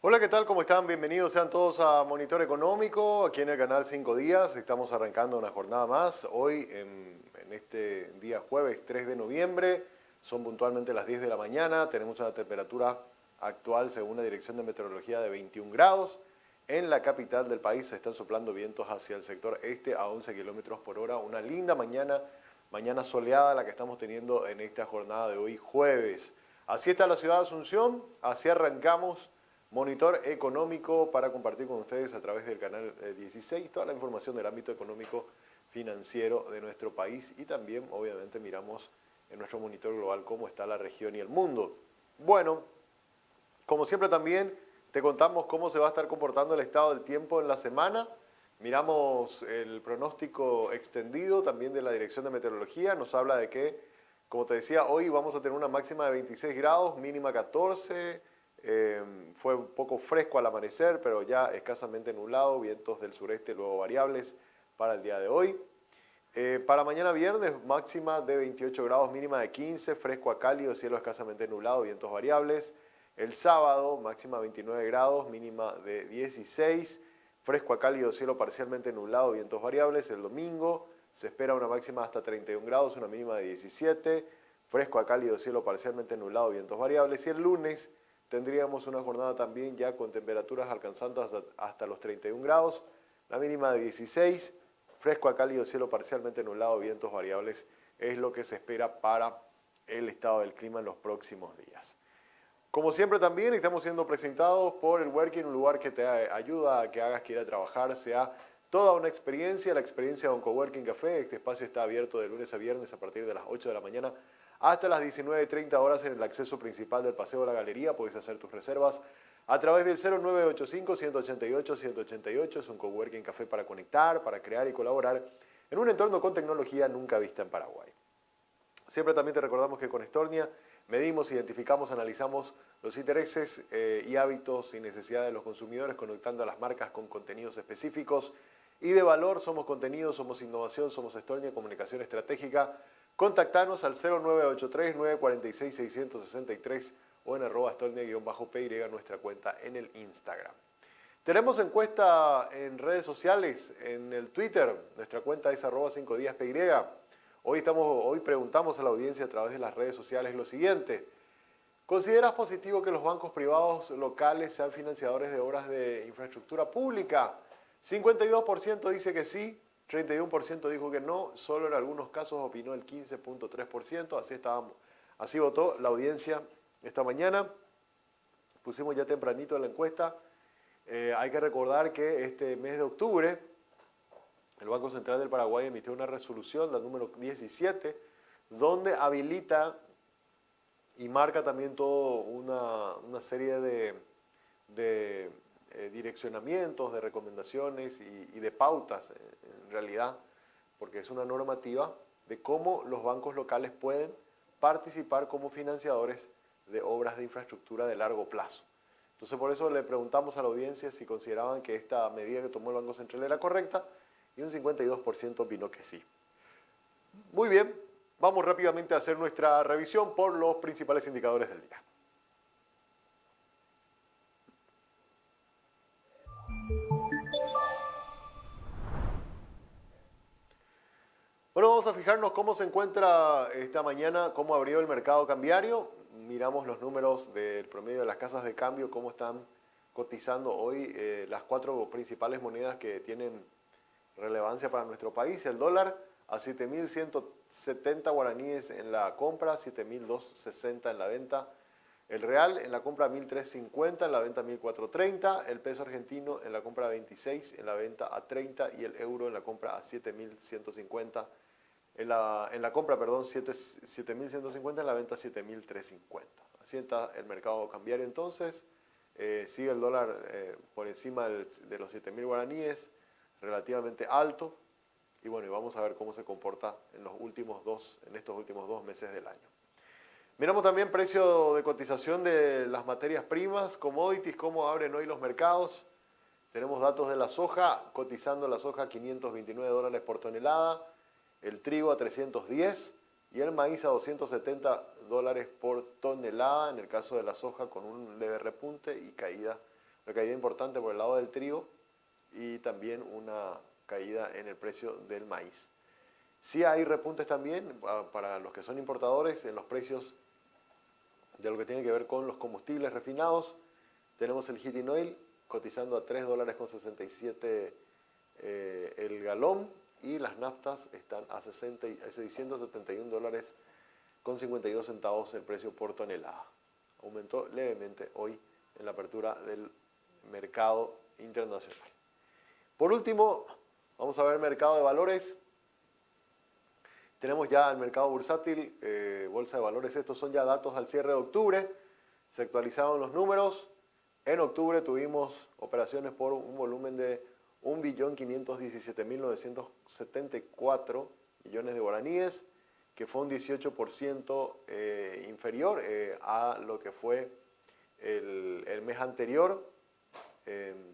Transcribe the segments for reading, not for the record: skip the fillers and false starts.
Hola, ¿qué tal? ¿Cómo están? Bienvenidos sean todos a Monitor Económico, aquí en el canal 5 días. Estamos arrancando una jornada más. Hoy, en este día jueves 3 de noviembre, son puntualmente las 10 de la mañana. Tenemos una temperatura actual, según la Dirección de Meteorología, de 21 grados. En la capital del país se están soplando vientos hacia el sector este a 11 kilómetros por hora. Una linda mañana soleada la que estamos teniendo en esta jornada de hoy jueves. Así está la ciudad de Asunción, así arrancamos Monitor Económico para compartir con ustedes a través del canal 16 toda la información del ámbito económico financiero de nuestro país y también obviamente miramos en nuestro monitor global cómo está la región y el mundo. Bueno, como siempre también te contamos cómo se va a estar comportando el estado del tiempo en la semana. Miramos el pronóstico extendido también de la Dirección de Meteorología. Nos habla de que, como te decía, hoy vamos a tener una máxima de 26 grados, mínima 14. Fue un poco fresco al amanecer, pero ya escasamente nublado, vientos del sureste luego variables para el día de hoy. Para mañana viernes, máxima de 28 grados, mínima de 15, fresco a cálido, cielo escasamente nublado, vientos variables. El sábado, máxima 29 grados, mínima de 16, fresco a cálido, cielo parcialmente nublado, vientos variables. El domingo se espera una máxima hasta 31 grados, una mínima de 17, fresco a cálido, cielo parcialmente nublado, vientos variables. Y el lunes tendríamos una jornada también ya con temperaturas alcanzando hasta los 31 grados, la mínima de 16, fresco a cálido, cielo parcialmente nublado, vientos variables, es lo que se espera para el estado del clima en los próximos días. Como siempre también estamos siendo presentados por el Working, un lugar que te ayuda a que hagas que ir a trabajar sea toda una experiencia, la experiencia de un Coworking Café. Este espacio está abierto de lunes a viernes a partir de las 8 de la mañana hasta las 19:30 horas en el acceso principal del Paseo de la Galería. Puedes hacer tus reservas a través del 0985-188-188. Es un Coworking Café para conectar, para crear y colaborar en un entorno con tecnología nunca vista en Paraguay. Siempre también te recordamos que con Estornia medimos, identificamos, analizamos los intereses y hábitos y necesidades de los consumidores, conectando a las marcas con contenidos específicos y de valor. Somos contenido, somos innovación, somos Estornia, comunicación estratégica. Contactanos al 0983-946-663 o en @Estornia_PY, nuestra cuenta en el Instagram. Tenemos encuesta en redes sociales, en el Twitter, nuestra cuenta es @5díaspy. Hoy preguntamos a la audiencia a través de las redes sociales lo siguiente: ¿consideras positivo que los bancos privados locales sean financiadores de obras de infraestructura pública? 52% dice que sí, 31% dijo que no, solo en algunos casos opinó el 15.3%, así votó la audiencia esta mañana. Pusimos ya tempranito la encuesta. Hay que recordar que este mes de octubre el Banco Central del Paraguay emitió una resolución, la número 17, donde habilita y marca también toda una serie de direccionamientos, de recomendaciones y de pautas, en realidad, porque es una normativa de cómo los bancos locales pueden participar como financiadores de obras de infraestructura de largo plazo. Entonces, por eso le preguntamos a la audiencia si consideraban que esta medida que tomó el Banco Central era correcta, y un 52% opinó que sí. Muy bien, vamos rápidamente a hacer nuestra revisión por los principales indicadores del día. Bueno, vamos a fijarnos cómo se encuentra esta mañana, cómo abrió el mercado cambiario. Miramos los números del promedio de las casas de cambio, cómo están cotizando hoy las cuatro principales monedas que tienen relevancia para nuestro país. El dólar a 7.170 guaraníes en la compra, 7.260 en la venta. El real en la compra 1.350, en la venta 1.430. El peso argentino en la compra 26, en la venta a 30. Y el euro en la compra a 7.150. En la compra, perdón, 7.150, en la venta 7.350. Así está el mercado cambiario entonces. Sigue el dólar por encima de los 7.000 guaraníes, relativamente alto. Y bueno, y vamos a ver cómo se comporta en estos últimos dos meses del año. Miramos también precio de cotización de las materias primas, commodities, cómo abren hoy los mercados. Tenemos datos de la soja, cotizando la soja a $529 por tonelada, el trigo a 310 y el maíz a $270 por tonelada, en el caso de la soja con un leve repunte y caída una caída importante por el lado del trigo y también una caída en el precio del maíz. Sí hay repuntes también para los que son importadores en los precios de lo que tiene que ver con los combustibles refinados. Tenemos el heating oil cotizando a $3.67 el galón y las naftas están a $671.52 el precio por tonelada. Aumentó levemente hoy en la apertura del mercado internacional. Por último, vamos a ver el mercado de valores. Tenemos ya el mercado bursátil, bolsa de valores. Estos son ya datos al cierre de octubre. Se actualizaron los números. En octubre tuvimos operaciones por un volumen de 1.517.974 millones de guaraníes, que fue un 18% inferior a lo que fue el mes anterior.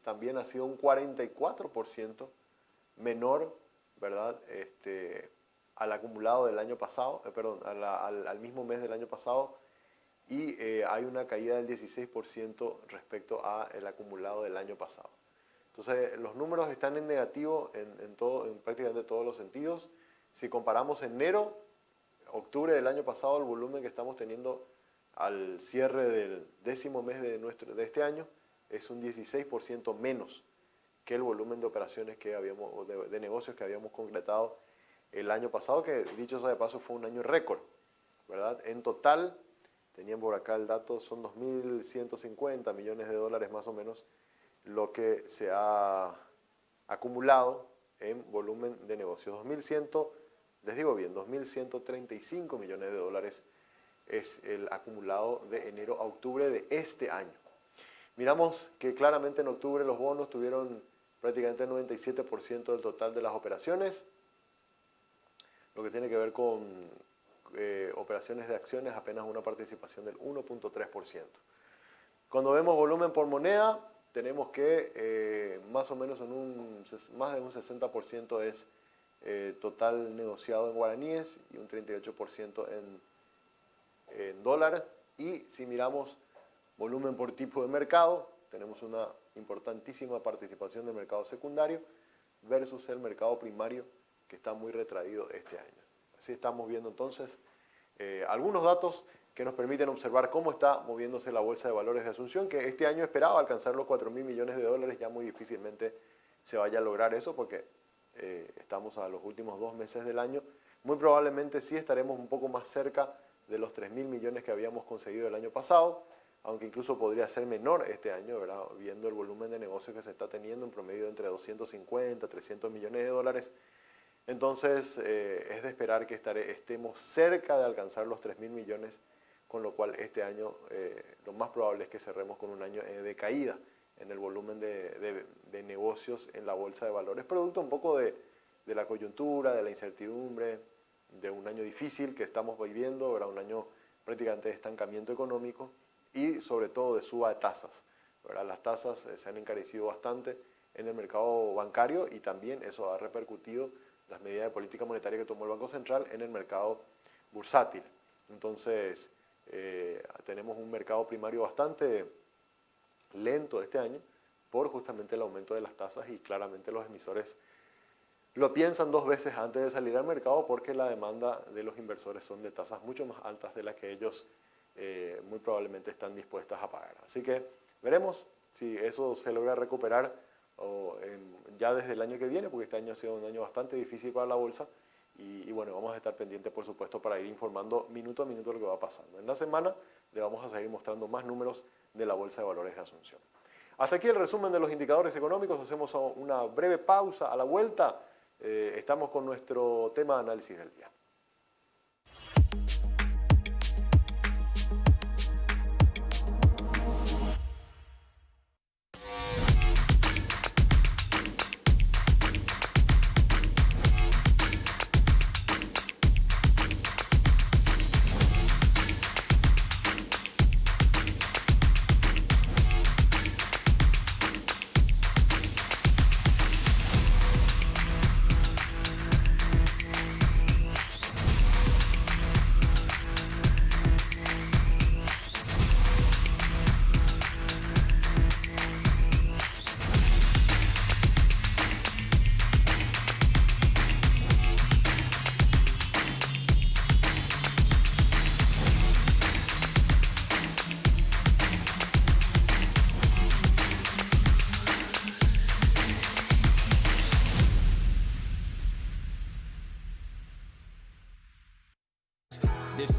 También ha sido un 44% menor, ¿verdad? Al acumulado del año pasado, al mismo mes del año pasado, y hay una caída del 16% respecto al acumulado del año pasado. Entonces, los números están en negativo en prácticamente todos los sentidos. Si comparamos enero, octubre del año pasado, el volumen que estamos teniendo al cierre del 10º mes de este año es un 16% menos que el volumen de operaciones que habíamos, de negocios que habíamos concretado el año pasado, que dicho sea de paso fue un año récord, ¿verdad? En total, tenían por acá el dato, son 2.150 millones de dólares más o menos lo que se ha acumulado en volumen de negocios. 2.100, les digo bien, 2.135 millones de dólares es el acumulado de enero a octubre de este año. Miramos que claramente en octubre los bonos tuvieron prácticamente el 97% del total de las operaciones. Lo que tiene que ver con operaciones de acciones, apenas una participación del 1.3%. Cuando vemos volumen por moneda, tenemos que más o menos más de un 60% es total negociado en guaraníes y un 38% en dólar. Y si miramos volumen por tipo de mercado, tenemos una importantísima participación del mercado secundario versus el mercado primario, que está muy retraído este año. Así estamos viendo entonces algunos datos que nos permiten observar cómo está moviéndose la Bolsa de Valores de Asunción, que este año esperaba alcanzar los 4.000 millones de dólares, ya muy difícilmente se vaya a lograr eso porque estamos a los últimos 2 meses del año. Muy probablemente sí estaremos un poco más cerca de los 3.000 millones que habíamos conseguido el año pasado, aunque incluso podría ser menor este año, ¿verdad? Viendo el volumen de negocio que se está teniendo en promedio entre 250 a 300 millones de dólares. Entonces, es de esperar que estemos cerca de alcanzar los 3.000 millones, con lo cual este año lo más probable es que cerremos con un año de caída en el volumen de negocios en la Bolsa de Valores, producto un poco de la coyuntura, de la incertidumbre, de un año difícil que estamos viviendo, ¿verdad? Un año prácticamente de estancamiento económico y sobre todo de suba de tasas, ¿verdad? Las tasas se han encarecido bastante en el mercado bancario y también eso ha repercutido las medidas de política monetaria que tomó el Banco Central en el mercado bursátil. Entonces, tenemos un mercado primario bastante lento este año por justamente el aumento de las tasas y claramente los emisores lo piensan 2 veces antes de salir al mercado porque la demanda de los inversores son de tasas mucho más altas de las que ellos muy probablemente están dispuestas a pagar. Así que veremos si eso se logra recuperar ya desde el año que viene, porque este año ha sido un año bastante difícil para la bolsa y bueno, vamos a estar pendientes por supuesto para ir informando minuto a minuto lo que va pasando. En la semana le vamos a seguir mostrando más números de la Bolsa de Valores de Asunción. Hasta aquí el resumen de los indicadores económicos, hacemos una breve pausa. A la vuelta estamos con nuestro tema de análisis del día.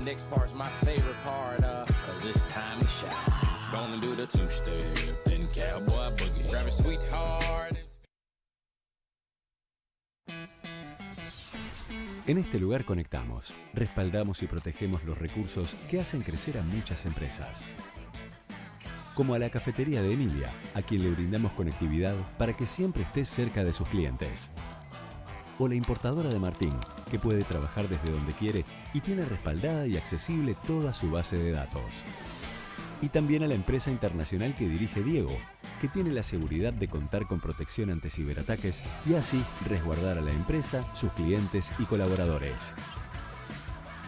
next part's my favorite part, cause it's time to shine. Gonna do the two-step, then cowboy boogie. Grab a sweetheart. En este lugar conectamos, respaldamos y protegemos los recursos que hacen crecer a muchas empresas. Como a la cafetería de Emilia, a quien le brindamos conectividad para que siempre esté cerca de sus clientes. O la importadora de Martín, que puede trabajar desde donde quiere y tiene respaldada y accesible toda su base de datos. Y también a la empresa internacional que dirige Diego, que tiene la seguridad de contar con protección ante ciberataques y así resguardar a la empresa, sus clientes y colaboradores.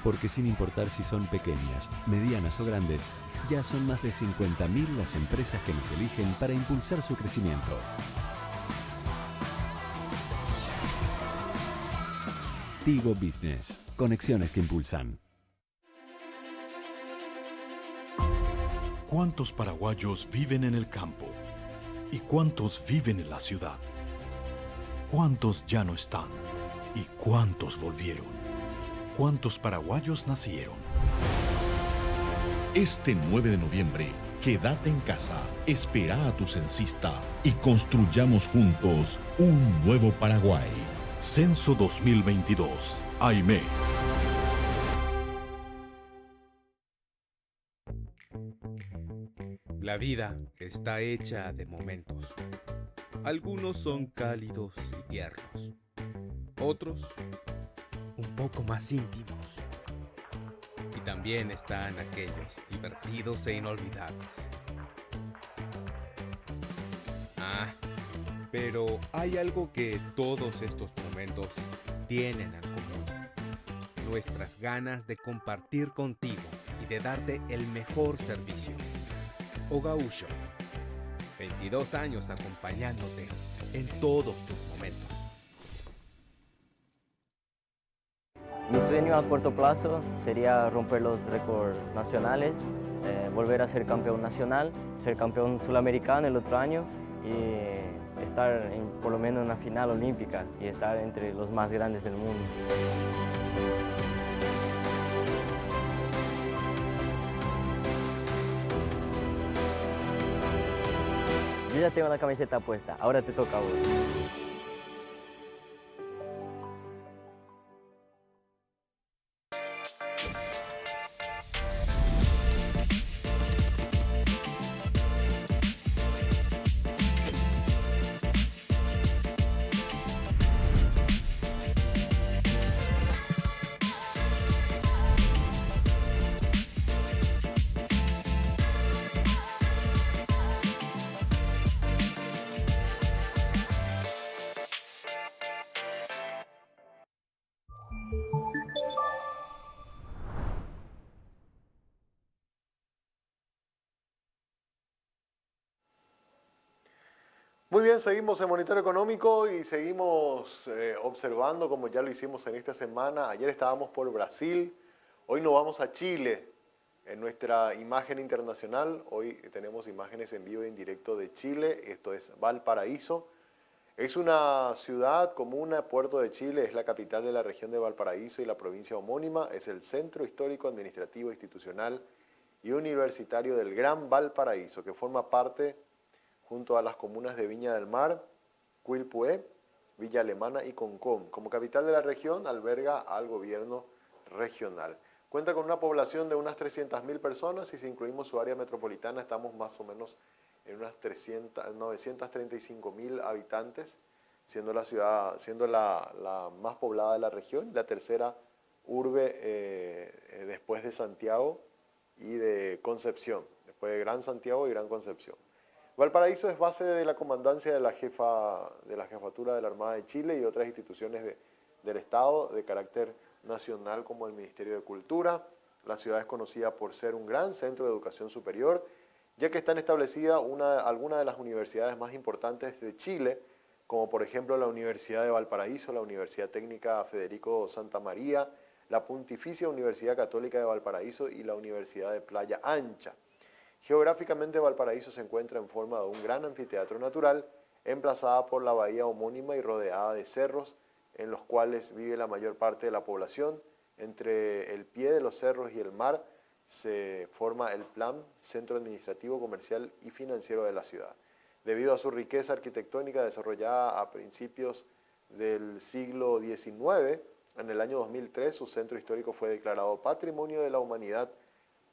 Porque sin importar si son pequeñas, medianas o grandes, ya son más de 50.000 las empresas que nos eligen para impulsar su crecimiento. Tigo Business. Conexiones que impulsan. ¿Cuántos paraguayos viven en el campo? ¿Y cuántos viven en la ciudad? ¿Cuántos ya no están? ¿Y cuántos volvieron? ¿Cuántos paraguayos nacieron? Este 9 de noviembre, quédate en casa, espera a tu censista y construyamos juntos un nuevo Paraguay. Censo 2022. AIME. La vida está hecha de momentos. Algunos son cálidos y tiernos. Otros, un poco más íntimos. Y también están aquellos divertidos e inolvidables. Pero hay algo que todos estos momentos tienen en común. Nuestras ganas de compartir contigo y de darte el mejor servicio. Ogaúcho, 22 años acompañándote en todos tus momentos. Mi sueño a corto plazo sería romper los récords nacionales, volver a ser campeón nacional, ser campeón sudamericano el otro año y estar por lo menos en una final olímpica y estar entre los más grandes del mundo. Yo ya tengo la camiseta puesta, ahora te toca a vos. Muy bien, seguimos en Monitor Económico y seguimos observando como ya lo hicimos en esta semana. Ayer estábamos por Brasil, hoy nos vamos a Chile en nuestra imagen internacional. Hoy tenemos imágenes en vivo y en directo de Chile, esto es Valparaíso. Es una ciudad comuna, Puerto de Chile, es la capital de la región de Valparaíso y la provincia homónima, es el centro histórico, administrativo, institucional y universitario del Gran Valparaíso, que forma parte junto a las comunas de Viña del Mar, Quilpué, Villa Alemana y Concón. Como capital de la región, alberga al gobierno regional. Cuenta con una población de unas 300.000 personas y si incluimos su área metropolitana estamos más o menos en unas 935.000 habitantes, siendo la ciudad, siendo la más poblada de la región, la tercera urbe después de Santiago y de Concepción, después de Gran Santiago y Gran Concepción. Valparaíso es base de la comandancia de la Jefatura de la Armada de Chile y otras instituciones del Estado de carácter nacional como el Ministerio de Cultura. La ciudad es conocida por ser un gran centro de educación superior, ya que están establecidas algunas de las universidades más importantes de Chile, como por ejemplo la Universidad de Valparaíso, la Universidad Técnica Federico Santa María, la Pontificia Universidad Católica de Valparaíso y la Universidad de Playa Ancha. Geográficamente, Valparaíso se encuentra en forma de un gran anfiteatro natural, emplazada por la bahía homónima y rodeada de cerros, en los cuales vive la mayor parte de la población, entre el pie de los cerros y el mar se forma el Plan Centro Administrativo, Comercial y Financiero de la ciudad. Debido a su riqueza arquitectónica desarrollada a principios del siglo XIX, en el año 2003 su centro histórico fue declarado Patrimonio de la Humanidad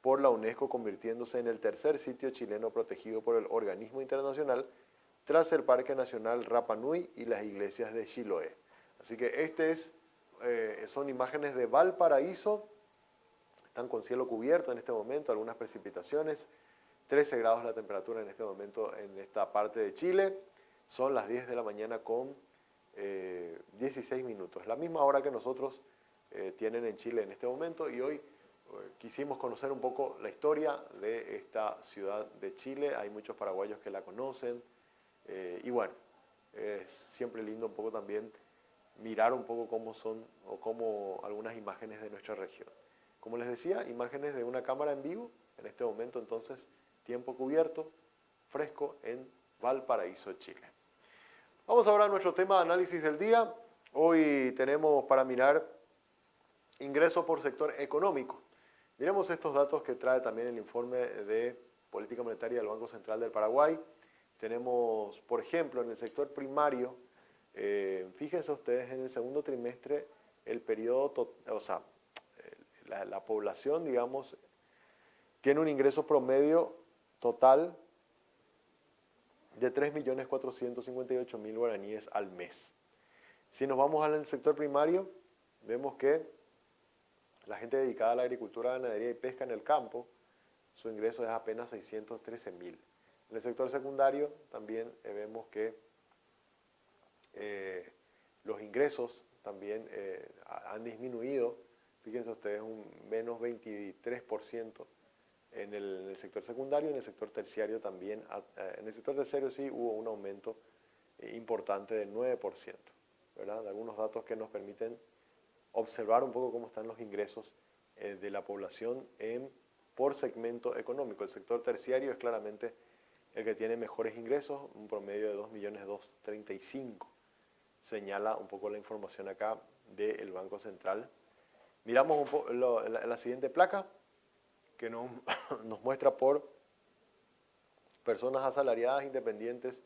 por la UNESCO, convirtiéndose en el tercer sitio chileno protegido por el organismo internacional tras el Parque Nacional Rapa Nui y las iglesias de Chiloé. Así que son imágenes de Valparaíso. Están con cielo cubierto en este momento, algunas precipitaciones, 13 grados la temperatura en este momento en esta parte de Chile. Son las 10 de la mañana con 16 minutos, la misma hora que nosotros tienen en Chile en este momento, y hoy quisimos conocer un poco la historia de esta ciudad de Chile. Hay muchos paraguayos que la conocen y bueno, es siempre lindo un poco también mirar un poco cómo son o cómo algunas imágenes de nuestra región. Como les decía, imágenes de una cámara en vivo, en este momento entonces, tiempo cubierto, fresco en Valparaíso, Chile. Vamos ahora a nuestro tema de análisis del día. Hoy tenemos para mirar ingresos por sector económico. Miremos estos datos que trae también el informe de política monetaria del Banco Central del Paraguay. Tenemos, por ejemplo, en el sector primario, fíjense ustedes en el segundo trimestre, el periodo, la población, digamos, tiene un ingreso promedio total de 3.458.000 guaraníes al mes. Si nos vamos al sector primario, vemos que la gente dedicada a la agricultura, ganadería y pesca en el campo, su ingreso es apenas 613.000. En el sector secundario también vemos que los ingresos también han disminuido. Fíjense ustedes, un menos 23% en el sector secundario. En el sector terciario también, en el sector terciario sí hubo un aumento importante del 9%, ¿verdad? Algunos datos que nos permiten observar un poco cómo están los ingresos de la población por segmento económico. El sector terciario es claramente el que tiene mejores ingresos, un promedio de 2.235.000. Señala un poco la información acá del Banco Central. Miramos un poco la siguiente placa, que nos muestra por personas asalariadas, independientes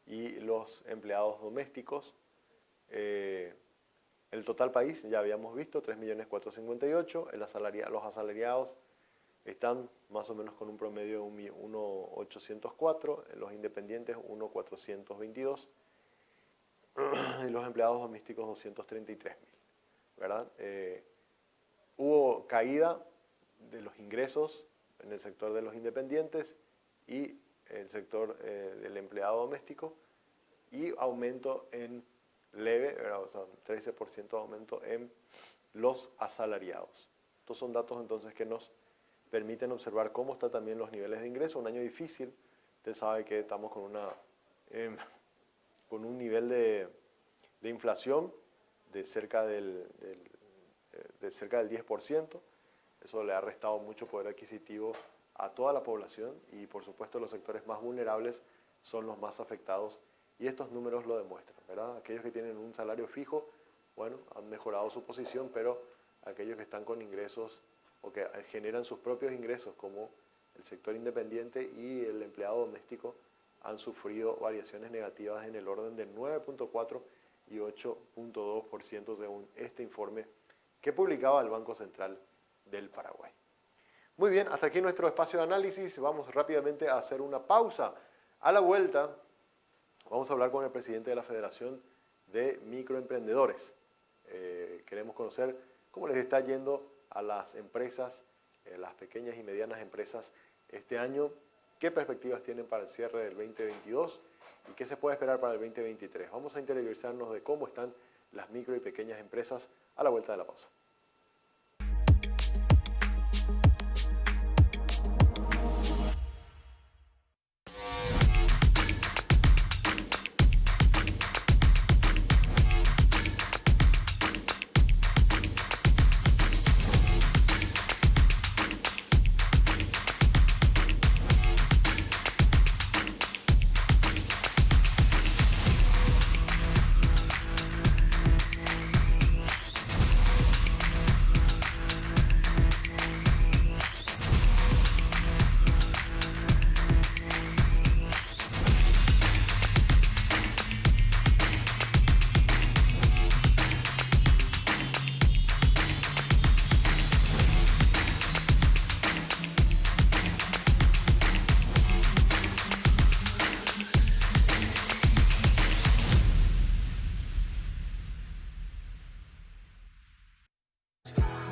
y los empleados domésticos. El total país, ya habíamos visto, 3.458.000. Los asalariados están más o menos con un promedio de 1.804, los independientes 1.422 y los empleados domésticos 233.000, ¿verdad? Hubo caída de los ingresos en el sector de los independientes y el sector del empleado doméstico, y aumento en leve, ¿verdad? O sea, 13% de aumento en los asalariados. Estos son datos entonces que nos permiten observar cómo están también los niveles de ingreso. Un año difícil, usted sabe que estamos con un nivel de inflación de cerca del 10%. Eso le ha restado mucho poder adquisitivo a toda la población y por supuesto los sectores más vulnerables son los más afectados, y estos números lo demuestran, ¿verdad? Aquellos que tienen un salario fijo, bueno, han mejorado su posición, pero aquellos que están con ingresos o que generan sus propios ingresos, como el sector independiente y el empleado doméstico, han sufrido variaciones negativas en el orden del 9.4 y 8.2% según este informe que publicaba el Banco Central del Paraguay. Muy bien, hasta aquí nuestro espacio de análisis. Vamos rápidamente a hacer una pausa. A la vuelta vamos a hablar con el presidente de la Federación de Microemprendedores. Queremos conocer cómo les está yendo a las empresas, las pequeñas y medianas empresas este año, qué perspectivas tienen para el cierre del 2022 y qué se puede esperar para el 2023. Vamos a interiorizarnos de cómo están las micro y pequeñas empresas a la vuelta de la pausa.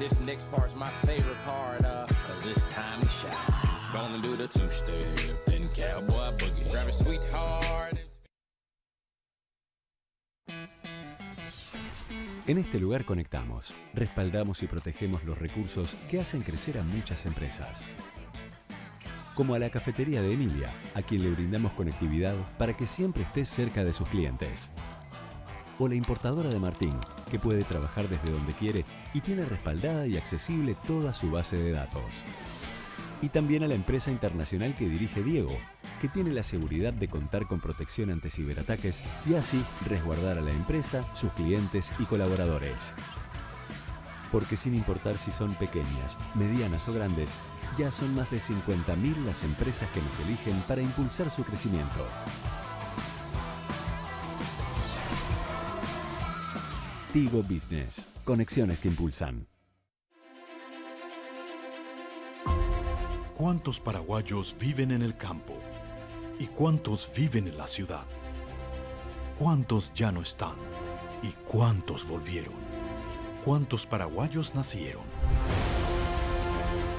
This next part's my favorite part, cause it's time to shine. Gonna do the two-step, then cowboy boogie. Grab a sweetheart. En este lugar conectamos, respaldamos y protegemos los recursos que hacen crecer a muchas empresas. Como a la cafetería de Emilia, a quien le brindamos conectividad para que siempre esté cerca de sus clientes. O la importadora de Martín, que puede trabajar desde donde quiere y tiene respaldada y accesible toda su base de datos. Y también a la empresa internacional que dirige Diego, que tiene la seguridad de contar con protección ante ciberataques y así resguardar a la empresa, sus clientes y colaboradores. Porque sin importar si son pequeñas, medianas o grandes, ya son más de 50.000 las empresas que nos eligen para impulsar su crecimiento. Tigo Business. Conexiones que impulsan. ¿Cuántos paraguayos viven en el campo? ¿Y cuántos viven en la ciudad? ¿Cuántos ya no están? ¿Y cuántos volvieron? ¿Cuántos paraguayos nacieron?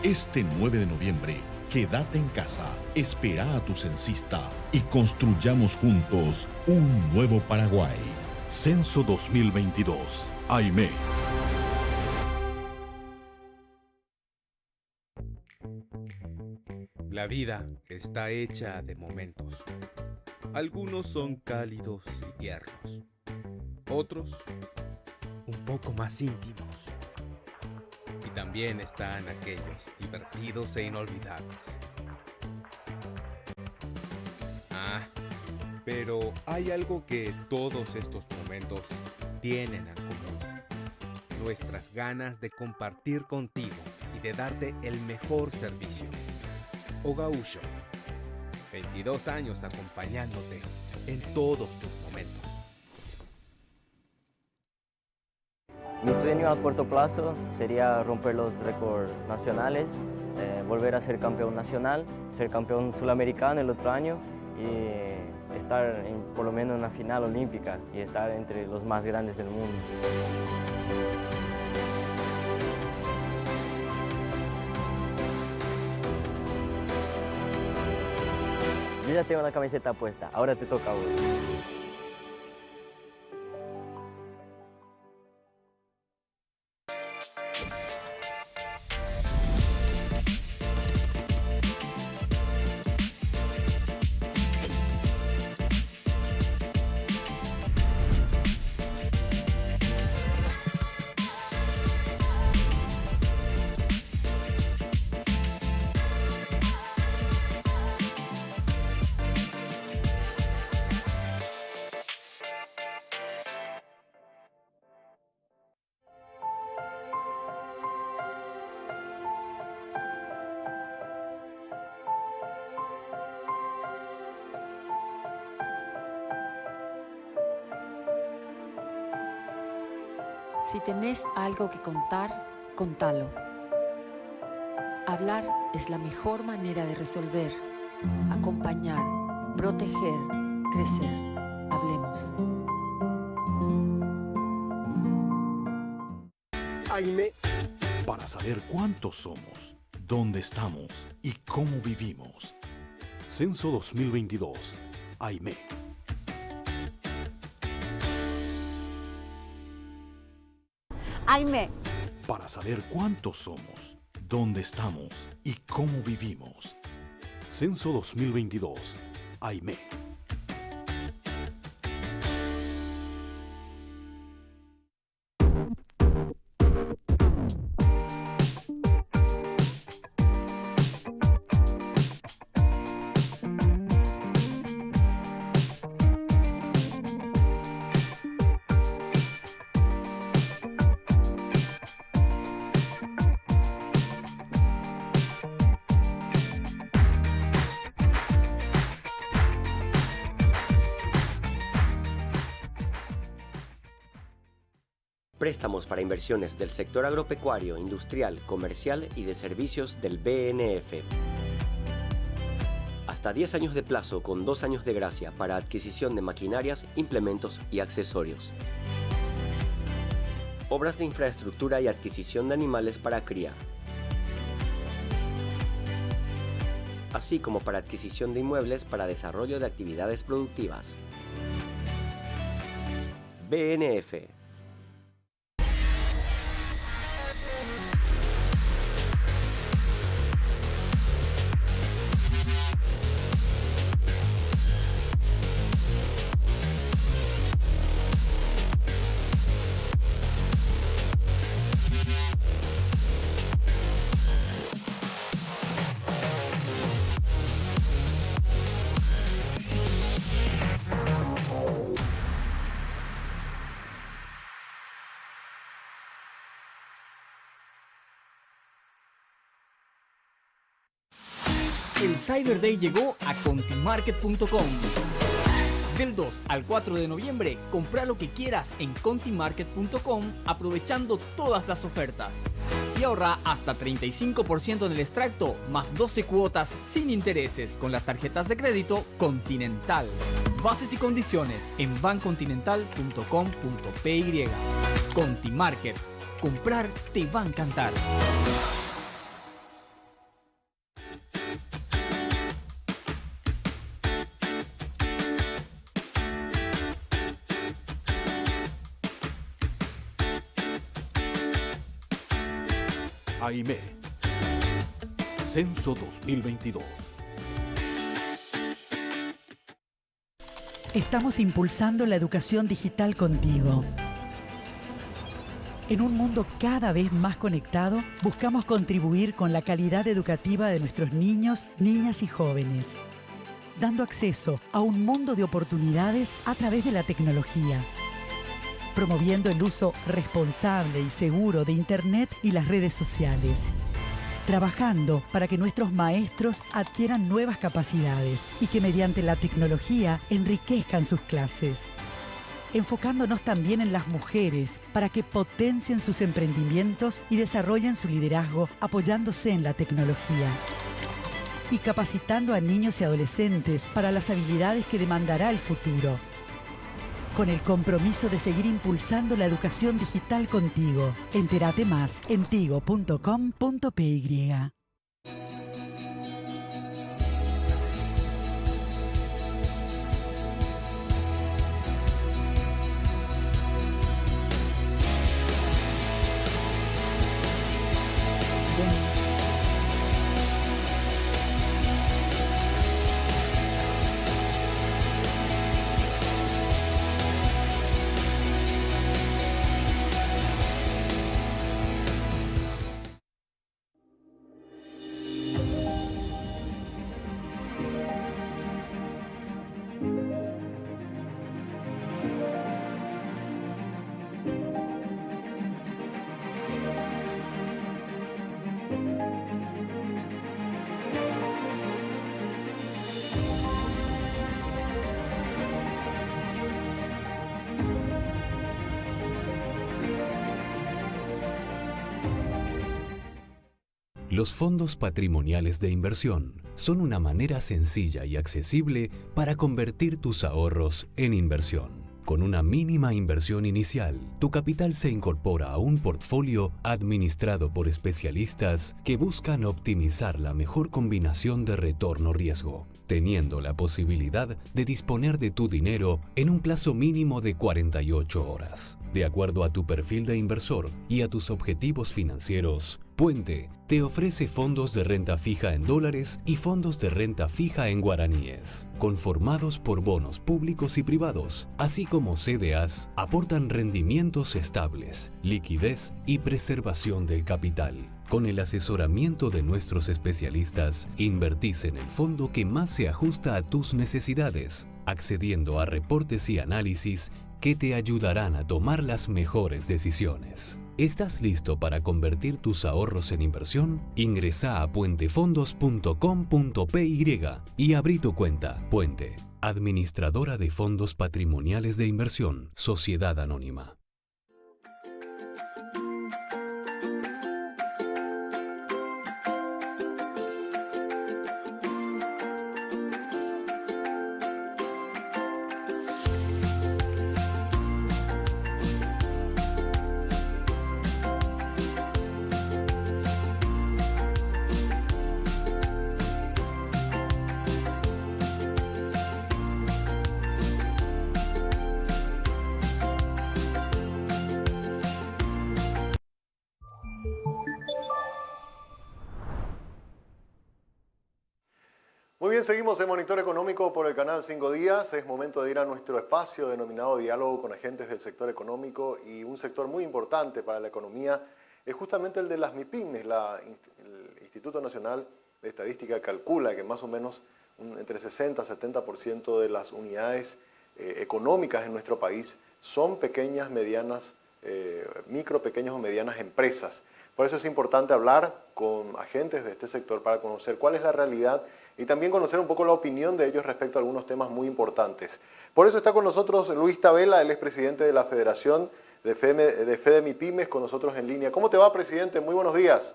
Este 9 de noviembre, quédate en casa, espera a tu censista y construyamos juntos un nuevo Paraguay. Censo 2022. AIME. La vida está hecha de momentos. Algunos son cálidos y tiernos. Otros, un poco más íntimos. Y también están aquellos divertidos e inolvidables. Pero hay algo que todos estos momentos tienen en común. Nuestras ganas de compartir contigo y de darte el mejor servicio. Ogaúcho, 22 años acompañándote en todos tus momentos. Mi sueño a corto plazo sería romper los récords nacionales, volver a ser campeón nacional, ser campeón sudamericano el otro año y estar por lo menos en una final olímpica y estar entre los más grandes del mundo. Yo ya tengo la camiseta puesta, ahora te toca a vos. Si tenés algo que contar, contalo. Hablar es la mejor manera de resolver, acompañar, proteger, crecer. Hablemos. AIME. Para saber cuántos somos, dónde estamos y cómo vivimos. Censo 2022. AIME. AIME. Para saber cuántos somos, dónde estamos y cómo vivimos. Censo 2022. AIME. Préstamos para inversiones del sector agropecuario, industrial, comercial y de servicios del BNF. Hasta 10 años de plazo con 2 años de gracia para adquisición de maquinarias, implementos y accesorios. obras de infraestructura y adquisición de animales para cría, así como para adquisición de inmuebles para desarrollo de actividades productivas. BNF. El Cyber Day llegó a contimarket.com. Del 2 al 4 de noviembre, compra lo que quieras en contimarket.com aprovechando todas las ofertas. Y ahorra hasta 35% en el extracto, más 12 cuotas sin intereses con las tarjetas de crédito Continental. Bases y condiciones en bancontinental.com.py. Contimarket. Comprar te va a encantar. AIME. Censo 2022. Estamos impulsando la educación digital contigo. En un mundo cada vez más conectado, buscamos contribuir con la calidad educativa de nuestros niños, niñas y jóvenes, dando acceso a un mundo de oportunidades a través de la tecnología, promoviendo el uso responsable y seguro de Internet y las redes sociales, trabajando para que nuestros maestros adquieran nuevas capacidades y que mediante la tecnología enriquezcan sus clases, enfocándonos también en las mujeres para que potencien sus emprendimientos y desarrollen su liderazgo apoyándose en la tecnología, y capacitando a niños y adolescentes para las habilidades que demandará el futuro, con el compromiso de seguir impulsando la educación digital contigo. Entérate más en tigo.com.py. Los fondos patrimoniales de inversión son una manera sencilla y accesible para convertir tus ahorros en inversión. Con una mínima inversión inicial, tu capital se incorpora a un portfolio administrado por especialistas que buscan optimizar la mejor combinación de retorno-riesgo, teniendo la posibilidad de disponer de tu dinero en un plazo mínimo de 48 horas. De acuerdo a tu perfil de inversor y a tus objetivos financieros, Puente te ofrece fondos de renta fija en dólares y fondos de renta fija en guaraníes, conformados por bonos públicos y privados, así como CDAs, aportan rendimientos estables, liquidez y preservación del capital. Con el asesoramiento de nuestros especialistas, invertís en el fondo que más se ajusta a tus necesidades, accediendo a reportes y análisis que te ayudarán a tomar las mejores decisiones. ¿Estás listo para convertir tus ahorros en inversión? Ingresa a puentefondos.com.py y abrí tu cuenta. Puente, administradora de fondos patrimoniales de inversión, Sociedad Anónima. Muy bien, seguimos en Monitor Económico por el canal 5 Días. Es momento de ir a nuestro espacio denominado Diálogo con Agentes del Sector Económico, y un sector muy importante para la economía es justamente el de las MIPYMES. El Instituto Nacional de Estadística calcula que más o menos entre 60 y 70% de las unidades económicas en nuestro país son pequeñas, medianas, micro, pequeñas o medianas empresas. Por eso es importante hablar con agentes de este sector para conocer cuál es la realidad y también conocer un poco la opinión de ellos respecto a algunos temas muy importantes. Por eso está con nosotros Luis Tabela, él es presidente de la Federación de Fede MIPYMES, con nosotros en línea. ¿Cómo te va, presidente? Muy buenos días.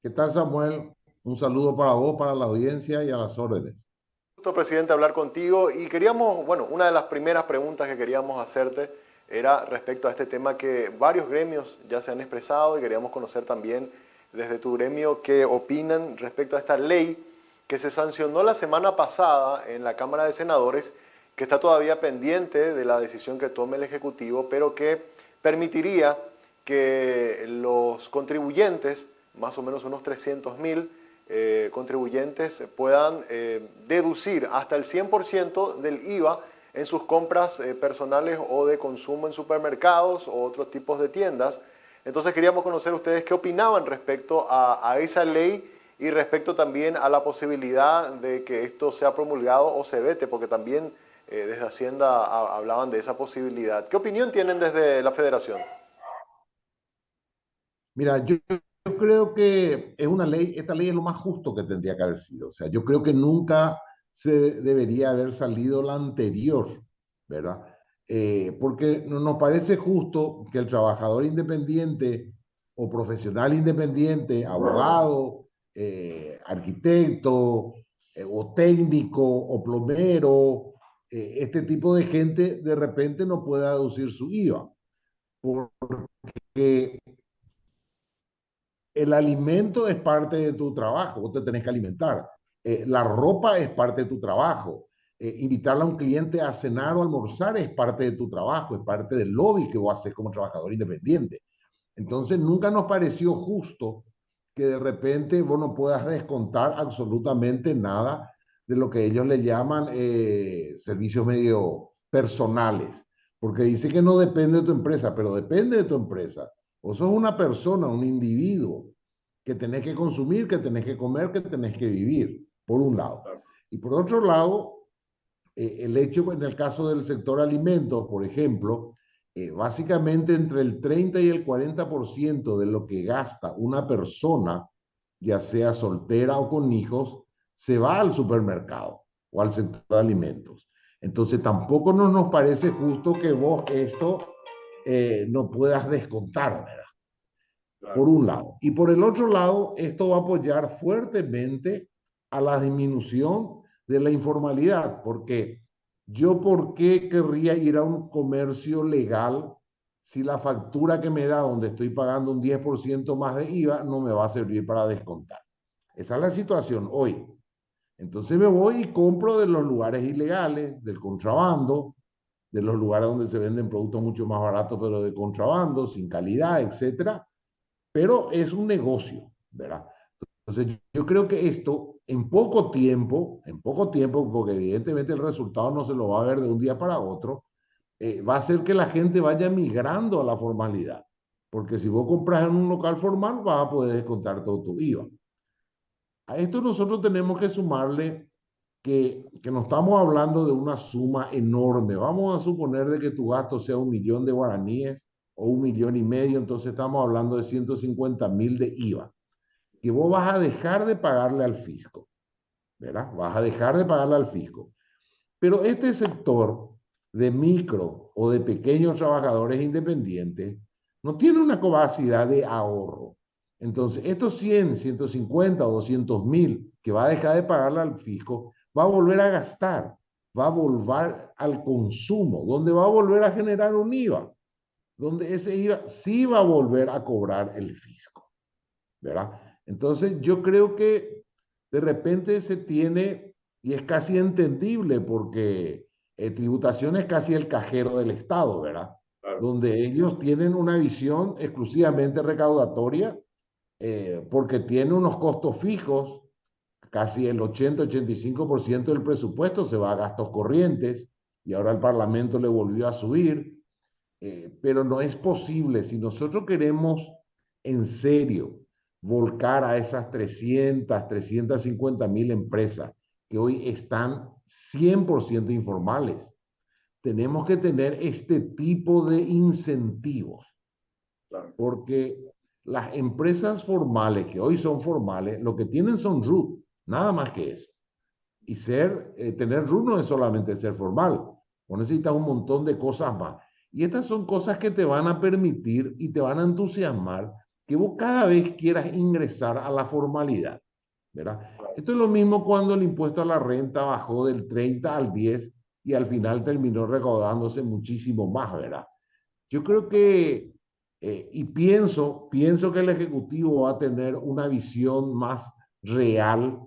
¿Qué tal, Samuel? Un saludo para vos, para la audiencia y a las órdenes. Gusto, presidente, hablar contigo. Y queríamos, bueno, una de las primeras preguntas que queríamos hacerte era respecto a este tema que varios gremios ya se han expresado, y queríamos conocer también desde tu gremio qué opinan respecto a esta ley que se sancionó la semana pasada en la Cámara de Senadores, que está todavía pendiente de la decisión que tome el Ejecutivo, pero que permitiría que los contribuyentes, más o menos unos 300,000 contribuyentes, puedan deducir hasta el 100% del IVA en sus compras personales o de consumo en supermercados o otros tipos de tiendas. Entonces queríamos conocer ustedes qué opinaban respecto a esa ley y respecto también a la posibilidad de que esto sea promulgado o se vete, porque también desde Hacienda hablaban de esa posibilidad. ¿Qué opinión tienen desde la Federación? Mira, yo creo que es una ley, esta ley es lo más justo que tendría que haber sido. O sea, yo creo que nunca se debería haber salido la anterior, ¿verdad? Porque nos parece justo que el trabajador independiente o profesional independiente, abogado, arquitecto, o técnico, o plomero, este tipo de gente de repente no pueda deducir su IVA, porque el alimento es parte de tu trabajo, vos te tenés que alimentar. La ropa es parte de tu trabajo. Invitarle a un cliente a cenar o almorzar es parte de tu trabajo, es parte del lobby que vos haces como trabajador independiente. Entonces nunca nos pareció justo que de repente vos no puedas descontar absolutamente nada de lo que ellos le llaman servicios medio personales, porque dice que no depende de tu empresa, pero depende de tu empresa. Vos sos una persona, un individuo, que tenés que consumir, que tenés que comer, que tenés que vivir, por un lado. Y por otro lado, el hecho en el caso del sector alimentos, por ejemplo, básicamente entre el 30 y el 40% de lo que gasta una persona, ya sea soltera o con hijos, se va al supermercado o al sector de alimentos. Entonces tampoco nos parece justo que vos esto no puedas descontar, ¿verdad? Claro. Por un lado. Y por el otro lado, esto va a apoyar fuertemente a la disminución de la informalidad, porque yo, ¿por qué querría ir a un comercio legal si la factura que me da, donde estoy pagando un 10% más de IVA, no me va a servir para descontar? Esa es la situación hoy. Entonces me voy y compro de los lugares ilegales, del contrabando, de los lugares donde se venden productos mucho más baratos, pero de contrabando, sin calidad, etcétera. Pero es un negocio, ¿verdad? Entonces yo creo que esto en poco tiempo, porque evidentemente el resultado no se lo va a ver de un día para otro, va a hacer que la gente vaya migrando a la formalidad. Porque si vos compras en un local formal, vas a poder descontar todo tu IVA. A esto nosotros tenemos que sumarle que no estamos hablando de una suma enorme. Vamos a suponer de que tu gasto sea 1.000.000 de guaraníes o 1,5 millones, entonces estamos hablando de 150,000 de IVA, que vos vas a dejar de pagarle al fisco, ¿verdad? Vas a dejar de pagarle al fisco. Pero este sector de micro o de pequeños trabajadores independientes no tiene una capacidad de ahorro. Entonces, estos 100, 150 o 200,000 que va a dejar de pagarle al fisco, va a volver a gastar, va a volver al consumo, donde va a volver a generar un IVA, donde ese IVA sí va a volver a cobrar el fisco, ¿verdad? Entonces, yo creo que de repente se tiene, y es casi entendible, porque tributación es casi el cajero del Estado, ¿verdad? Claro. Donde ellos tienen una visión exclusivamente recaudatoria, porque tiene unos costos fijos casi el 80-85% del presupuesto se va a gastos corrientes y ahora el Parlamento le volvió a subir. Pero no es posible, si nosotros queremos en serio volcar a esas 350.000 empresas que hoy están 100% informales, tenemos que tener este tipo de incentivos. Porque las empresas formales, que hoy son formales, lo que tienen son RUT, nada más que eso. Y tener RUT no es solamente ser formal, vos necesitas un montón de cosas más. Y estas son cosas que te van a permitir y te van a entusiasmar que vos cada vez quieras ingresar a la formalidad, ¿verdad? Esto es lo mismo cuando el impuesto a la renta bajó del 30 al 10 y al final terminó recaudándose muchísimo más, ¿verdad? Yo creo que, y pienso que el Ejecutivo va a tener una visión más real